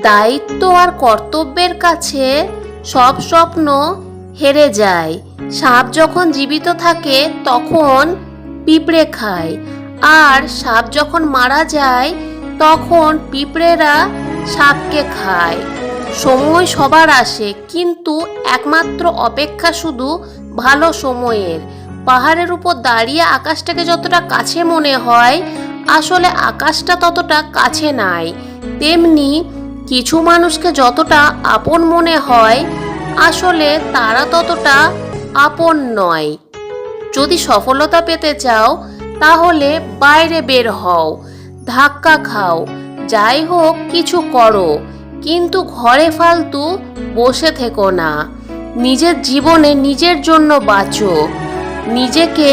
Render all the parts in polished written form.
দায়িত্ব আর কর্তব্যের কাছে সব স্বপ্ন হেরে যায়। সাপ যখন জীবিত থাকে তখন পিঁপড়ে খায়, আর সাপ যখন মারা যায় তখন পিঁপড়েরা সাপকে খায়। সময় সবার আসে, কিন্তু একমাত্র অপেক্ষা শুধু ভালো সময়ের। পাহাড়ের উপর দাঁড়িয়ে আকাশটাকে যতটা কাছে মনে হয়, আসলে আকাশটা ততটা কাছে নাই। তেমনি কিছু মানুষকে যতটা আপন মনে হয়, আসলে তারা ততটা আপন নয়। যদি সফলতা পেতে চাও তাহলে বাইরে বের হও, ধাক্কা খাও, যাই হোক কিছু করো, কিন্তু ঘরে ফালতু বসে থেকো না। নিজের জীবনে নিজের জন্য বাঁচো, নিজেকে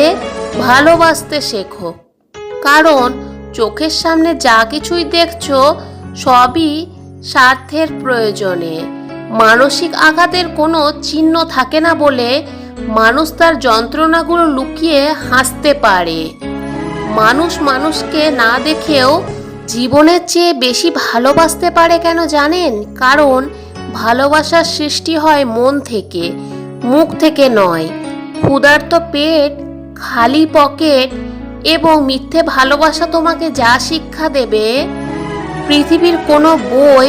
ভালোবাসতে শেখো। কারণ চোখের সামনে যা কিছুই দেখছো সবই স্বার্থের প্রয়োজনে। মানসিক আঘাতের কোনো চিহ্ন থাকে না বলে মানুষ তার যন্ত্রণাগুলো লুকিয়ে হাসতে পারে। মানুষ মানুষকে না দেখেও জীবনের চেয়ে বেশি ভালোবাসতে পারে কেন জানেন? কারণ ভালোবাসার সৃষ্টি হয় মন থেকে, মুখ থেকে নয়। ক্ষুধার্ত পেট, খালি পকেট এবং মিথ্যে ভালোবাসা তোমাকে যা শিক্ষা দেবে, পৃথিবীর কোনো বই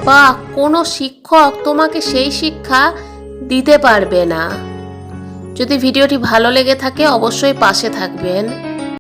বা কোনো শিক্ষক তোমাকে সেই শিক্ষা দিতে পারবে না। যদি ভিডিওটি ভালো লেগে থাকে অবশ্যই পাশে থাকবেন।